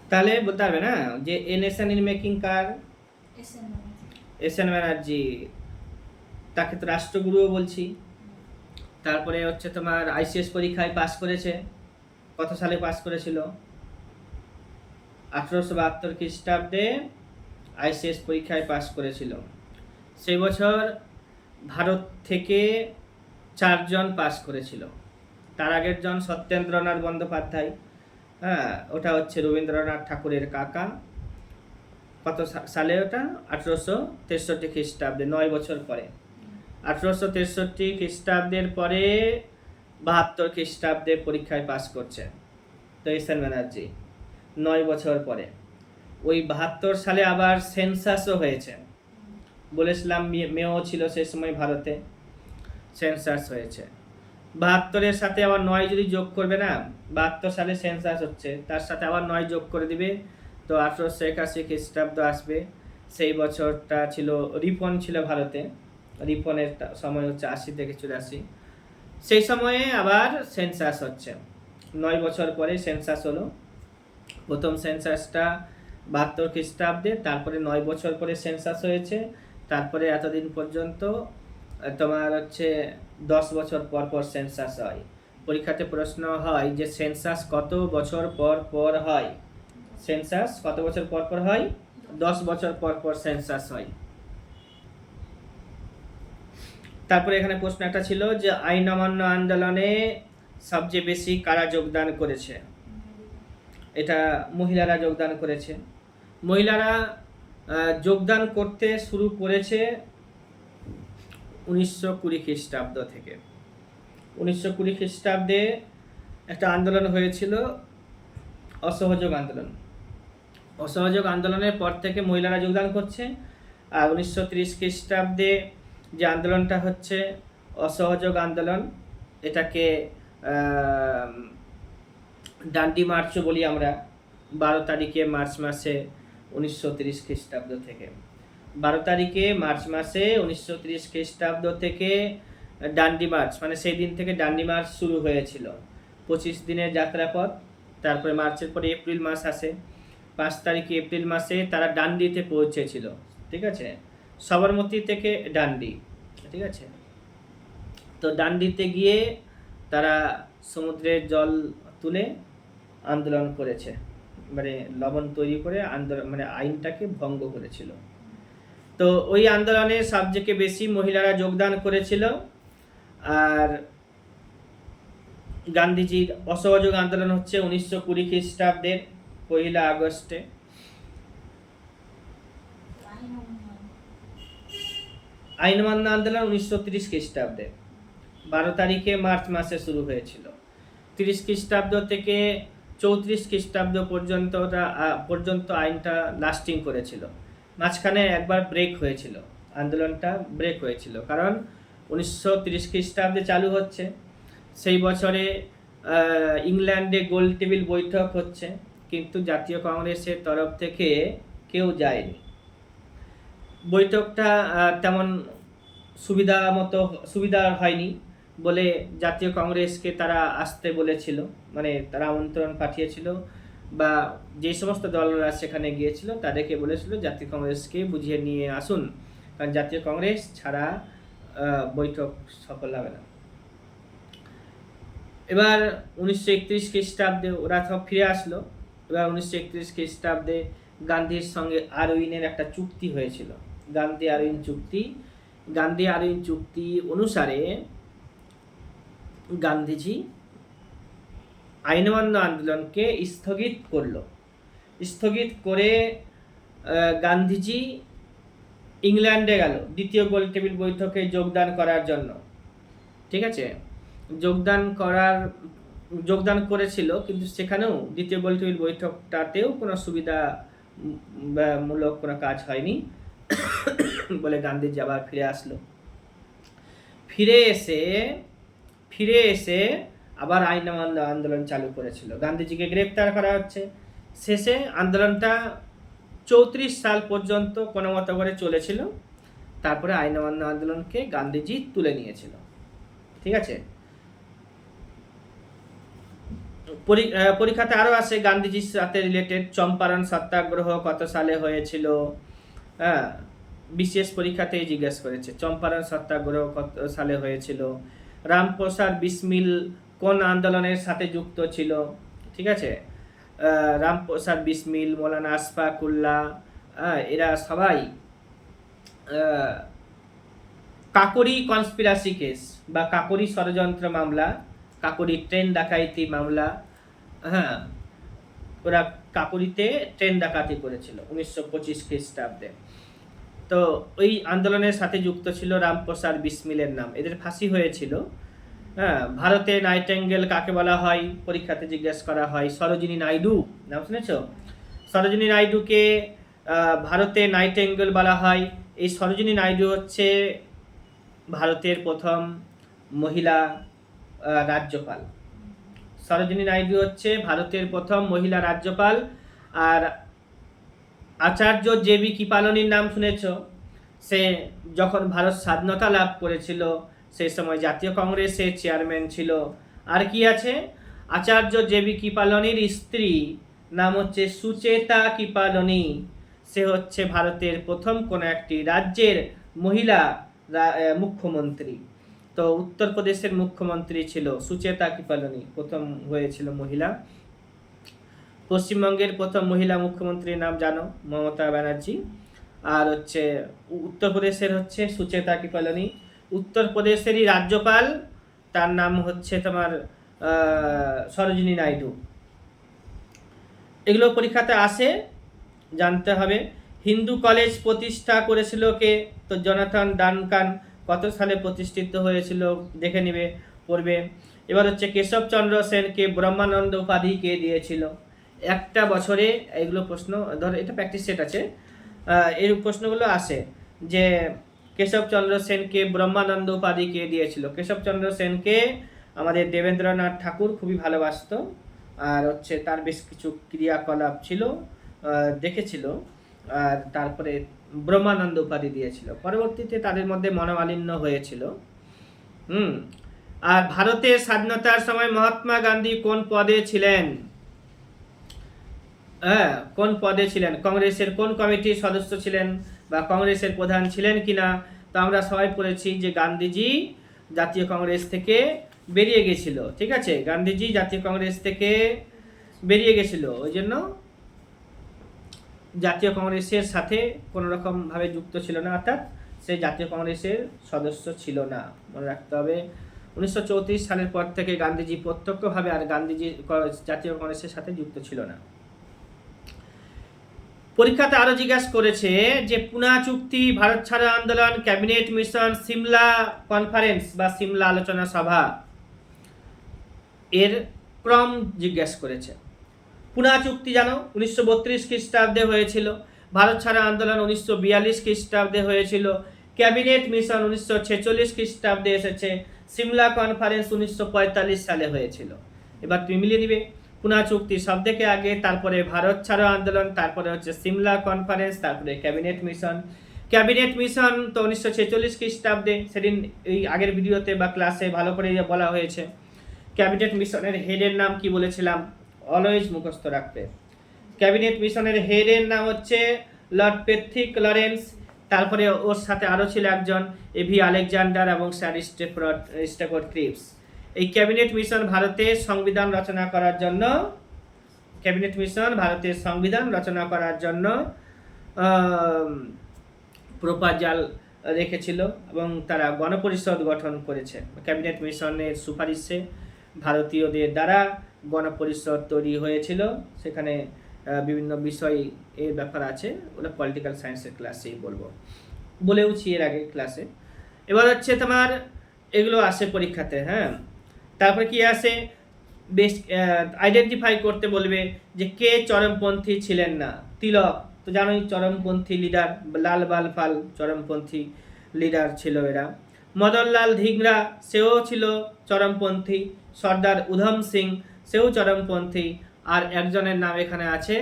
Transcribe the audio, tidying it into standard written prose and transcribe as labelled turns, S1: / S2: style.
S1: তাহলে বলতে পারবে না যে a nation in making car? S N Banerjee. তাকে তো রাষ্ট্রগুরুও বলছি। তারপরে হচ্ছে তোমার আইসিএস পরীক্ষায় পাস করেছে। কত সালে পাস করেছিল? 1872 খ্রিস্টাব্দে আইসিএস পরীক্ষায় পাস করেছিল। সেই বছর ভারত থেকে 4 জন পাস করেছিল। তার আগের জন সত্যেন্দ্রনাথ বন্দ্যোপাধ্যায়। হ্যাঁ, ওটা হচ্ছে রবীন্দ্রনাথ ঠাকুরের কাকা। কত সালে ওটা? 1863 খ্রিস্টাব্দে, 9 বছর পরে। 1863 খ্রিস্টাব্দের পরে 72 খ্রিস্টাব্দে পরীক্ষায় পাস করছে তো এস এন ব্যানার্জি, 9 বছর পরে। ওই 72 সালে আবার সেন্সাসও হয়েছে, বলেছিলাম মেয়েও ছিল সেই সময় ভারতে, সেন্সাস হয়েছে। 72-এর সাথে আবার 9 যদি যোগ করবে না, 72 সালে সেন্সাস হচ্ছে, তার সাথে আবার 9 যোগ করে দিবে, তো 1881 খ্রিস্টাব্দ আসবে। সেই বছরটা ছিল রিপন ছিল ভারতে, রিপনের সময় হচ্ছে 80 থেকে 84। সেই সময়ে আবার সেন্সাস হচ্ছে, 9 বছর পরে সেন্সাস হলো। প্রথম সেন্সাসটা 72 খ্রিস্টাব্দে, তারপরে 9 বছর পরে সেন্সাস হয়েছে, তারপরে এতদিন পর্যন্ত তোমার হচ্ছে 10 বছর পর পর সেন্সাস হয়। পরীক্ষাতে প্রশ্ন হয় যে সেন্সাস কত বছর পর পর হয়? সেন্সাস কত বছর পর পর হয়? 10 বছর পর পর সেন্সাস হয়। তারপরে এখানে প্রশ্ন একটা ছিল যে আইন অমান্য আন্দোলনে সবচেয়ে বেশি কারা যোগদান করেছে? এটা মহিলারা যোগদান করেছে। মহিলারা যোগদান করতে শুরু করেছে 1920 খ্রিস্টাব্দ থেকে। 1920 খ্রিস্টাব্দে একটা আন্দোলন হয়েছিল, অসহযোগ আন্দোলন। অসহযোগ আন্দোলনের পর থেকে মহিলারা যোগদান করছে। আর 1930 খ্রিস্টাব্দে যে আন্দোলনটা হচ্ছে অসহযোগ আন্দোলন, এটাকে ডান্ডি মার্চও বলি আমরা। 12 তারিখে মার্চ মাসে 1930 খ্রিস্টাব্দ থেকে, 12 তারিখে মার্চ মাসে 1930 খ্রিস্টাব্দ থেকে ডান্ডি মার্চ, মানে সেই দিন থেকে ডান্ডি মার্চ শুরু হয়েছিল। 25 দিনের যাত্রাপথ। তারপরে মার্চের পরে এপ্রিল মাস আসে। 5 তারিখে এপ্রিল মাসে তারা ডান্ডিতে পৌঁছেছিল, ঠিক আছে, সবরমতী থেকে ডান্ডি, ঠিক আছে। তো ডান্ডিতে গিয়ে তারা সমুদ্রের জল তুলে আন্দোলন করেছে, মানে লবণ তৈরি করে আন্দোলন, মানে আইনটাকে ভঙ্গ করেছিল। তো ওই আন্দোলনে সবথেকে বেশি মহিলারা যোগদান করেছিল। আর গান্ধীজির অসহযোগ আন্দোলন হচ্ছে 1920 খ্রিস্টাব্দের 1 আগস্টে। আইন অমান্য আন্দোলন 1930 খ্রিস্টাব্দে 12 তারিখে মার্চ মাসে শুরু হয়েছিল। 30 খ্রিস্টাব্দ থেকে 34 খ্রিস্টাব্দ পর্যন্ত আইনটা লাস্টিং করেছিল। মাঝখানে একবার ব্রেক হয়েছিল, আন্দোলনটা ব্রেক হয়েছিল, কারণ 1930 খ্রিস্টাব্দে চালু হচ্ছে। সেই বছরে ইংল্যান্ডে গোল টেবিল বৈঠক হচ্ছে, কিন্তু জাতীয় কংগ্রেসের তরফ থেকে কেউ যায়নি। বৈঠকটা তেমন সুবিধা হয়নি বলে জাতীয় কংগ্রেসকে তারা আসতে বলেছিল, মানে তারা আমন্ত্রণ পাঠিয়েছিল, বা যে সমস্ত দলরা সেখানে গিয়েছিল তাদেরকে বলেছিল জাতীয় কংগ্রেসকে বুঝিয়ে নিয়ে আসুন, কারণ জাতীয় কংগ্রেস ছাড়া বৈঠক সফল হবে না। এবার 1931 খ্রিস্টাব্দে ওরা সব ফিরে আসলো। এবার 1931 খ্রিস্টাব্দে গান্ধীর সঙ্গে আরউইনের একটা চুক্তি হয়েছিল, গান্ধী আরউইন চুক্তি অনুসারে গান্ধীজি আইন অমান্য আন্দোলনকে স্থগিত করে গান্ধীজি ইংল্যান্ডে গেল দ্বিতীয় গোল টেবিল বৈঠকে যোগদান করার জন্য, ঠিক আছে। যোগদান করেছিল, কিন্তু সেখানেও দ্বিতীয় গোল টেবিল বৈঠকটাতেও কোনো সুবিধামূলক কোনো কাজ হয়নি বলে গান্ধীজি আবার ফিরে আসলো। ফিরে এসে আবার আইন অমান্য আন্দোলন চালু করেছিল। গান্ধীজিকে গ্রেপ্তার করা হচ্ছে। শেষে আন্দোলনটা 34 সাল পর্যন্ত কোনো মতো করে চলেছিল। তারপরে আইন অমান্য আন্দোলনকে গান্ধীজি তুলে নিয়েছিল, ঠিক আছে। পরীক্ষাতে আরও আসে গান্ধীজির সাথে রিলেটেড, চম্পারণ সত্যাগ্রহ কত সালে হয়েছিল, হ্যাঁ বিশেষ পরীক্ষাতেই জিজ্ঞেস করেছে চম্পারণ সত্যাগ্রহ কত সালে হয়েছিল, রামপ্রসাদ বিসমিল কোন আন্দোলনের সাথে যুক্ত ছিল, ঠিক আছে, রামপ্রসাদ বিসমিল, মৌলানা আশফাকুল্লাহ, এরা সবাই কাকরি কনস্পিরাসি কেস বা কাকরি ষড়যন্ত্র মামলা, কাকরি ট্রেন ডাকাইতি মামলা, হ্যাঁ ওরা কাকরিতে ট্রেন ডাকাতি করেছিল 1925 খ্রিস্টাব্দে। তো ওই আন্দোলনের সাথে যুক্ত ছিল রামপ্রসাদ বিসমিলের নাম, এদের ফাঁসি হয়েছিল। হ্যাঁ, ভারতে নাইটেঙ্গেল কাকে বলা হয়, পরীক্ষাতে জিজ্ঞেস করা হয়, সরোজিনী নাইডু, নাম শুনেছ? সরোজিনী নাইডুকে ভারতে নাইটেঙ্গেল বলা হয়। এই সরোজিনী নাইডু হচ্ছে ভারতের প্রথম মহিলা রাজ্যপাল। সরোজিনী নাইডু হচ্ছে ভারতের প্রথম মহিলা রাজ্যপাল। আর আচার্য জে.বি. কৃপালনীর নাম শুনেছ? সে যখন ভারত স্বাধীনতা লাভ করেছিল সেই সময় জাতীয় কংগ্রেসের চেয়ারম্যান ছিল। আর কি আছে, আচার্য জে.বি. কৃপালনীর স্ত্রী নাম হচ্ছে সুচেতা কৃপালনী, সে হচ্ছে ভারতের প্রথম কোনো একটি রাজ্যের মহিলা মুখ্যমন্ত্রী। তো উত্তরপ্রদেশের মুখ্যমন্ত্রী ছিল সুচেতা কৃপালনী, প্রথম হয়েছিল মহিলা। পশ্চিমবঙ্গের প্রথম মহিলা মুখ্যমন্ত্রীর নাম জানো, মমতা ব্যানার্জি। আর হচ্ছে উত্তরপ্রদেশের হচ্ছে সুচেতা কৃপালনী। উত্তরপ্রদেশেরই রাজ্যপাল, তার নাম হচ্ছে তোমার সরোজিনী নাইডু। এগুলো পরীক্ষাতে আসে, জানতে হবে। হিন্দু কলেজ প্রতিষ্ঠা করেছিল কে? তো জোনাথন ডানকান। কত সালে প্রতিষ্ঠিত হয়েছিল দেখে নিবে, পড়বে। এবার হচ্ছে কেশবচন্দ্র সেনকে ব্রহ্মানন্দ উপাধি কে দিয়েছিল? একটা বছরে এইগুলো প্রশ্ন, ধর এটা প্র্যাকটিস সেট আছে, এই প্রশ্নগুলো আসে যে কেশবচন্দ্র সেনকে ব্রহ্মানন্দ উপাধি কে দিয়েছিল? কেশবচন্দ্র সেনকে আমাদের দেবেন্দ্রনাথ ঠাকুর খুবই ভালোবাসত, আর হচ্ছে তার বেশ কিছু ক্রিয়াকলাপ ছিল, দেখেছিল, আর তারপরে ব্রহ্মানন্দ উপাধি দিয়েছিল। পরবর্তীতে তাদের মধ্যে মনোমালিন্য হয়েছিল। আর ভারতের স্বাধীনতার সময় মহাত্মা গান্ধী কোন পদে ছিলেন? কোন পদে ছিলেন? কংগ্রেসের কোন কমিটির সদস্য ছিলেন বা কংগ্রেসের প্রধান ছিলেন কিনা? তো আমরা সবাই পড়েছি যে গান্ধীজি জাতীয় কংগ্রেস থেকে বেরিয়ে গেছিল, ঠিক আছে, গান্ধীজি জাতীয় কংগ্রেস থেকে বেরিয়ে গেছিল, ওই জন্য জাতীয় কংগ্রেসের সাথে কোনো রকম ভাবে যুক্ত ছিল না, অর্থাৎ সে জাতীয় কংগ্রেসের সদস্য ছিল না, মনে রাখতে হবে। 1934 সালের পর থেকে গান্ধীজি প্রত্যক্ষভাবে আর গান্ধীজি জাতীয় কংগ্রেসের সাথে যুক্ত ছিল না। পরীক্ষাতে আরো জিজ্ঞাসা করেছে যে পুনা চুক্তি, ভারত ছাড়ো আন্দোলন, ক্যাবিনেট মিশন, সিমলা কনফারেন্স বা সিমলা আলোচনা সভা, এর ক্রম জিজ্ঞেস করেছে। পুনা চুক্তি জানো 1932 খ্রিস্টাব্দে হয়েছিল, ভারত ছাড়ো আন্দোলন 1942 খ্রিস্টাব্দে হয়েছিল, ক্যাবিনেট মিশন 1946 খ্রিস্টাব্দে এসেছে, সিমলা কনফারেন্স 1945 সালে হয়েছিল। এবার তুমি মিলিয়ে নিবে, পুনা চুক্তি সব থেকে আগে, তারপরে ভারত ছাড়ো আন্দোলন, তারপরে হচ্ছে সিমলা কনফারেন্স, তারপরে ক্যাবিনেট মিশন। ক্যাবিনেট মিশন তো 1946 খ্রিস্টাব্দে, সেদিন এই আগের ভিডিওতে বা ক্লাসে ভালো করে বলা হয়েছে। ক্যাবিনেট মিশনের হেডের নাম কি বলেছিলাম? অলওয়েজ মুখস্থ রাখবে। ক্যাবিনেট মিশনের হেডের নাম হচ্ছে লর্ড প্যাট্রিক লরেন্স, তারপরে ওর সাথে আরও ছিল একজন এভি আলেকজান্ডার এবং স্যার স্ট্যাফোর্ড ক্রিপস। এই ক্যাবিনেট মিশন ভারতের সংবিধান রচনা করার জন্য, ক্যাবিনেট মিশন ভারতের সংবিধান রচনা করার জন্য প্রপোজাল রেখেছিল এবং তারা গণপরিষদ গঠন করেছে। ক্যাবিনেট মিশনের সুপারিশে ভারতীয়দের দ্বারা গণপরিষদ তৈরি হয়েছিল, সেখানে বিভিন্ন বিষয় এর ব্যাপার আছে, ওটা পলিটিক্যাল সায়েন্সের ক্লাসেই বলেওছি এর আগে ক্লাসে। এবার হচ্ছে তোমার এগুলো আসে পরীক্ষাতে, হ্যাঁ। তারপরে কি আসে, বেশ আইডেন্টিফাই করতে বলবে যে কে চরমপন্থী ছিলেন না। তিলক তো জানোই চরমপন্থী লিডার, লাল বাল পাল চরমপন্থী লিডার ছিল এরা। মদনলাল ধিংরা সেও ছিল চরমপন্থী, সর্দার উধম সিং সেও চরমপন্থী, আর একজনের নাম এখানে আছে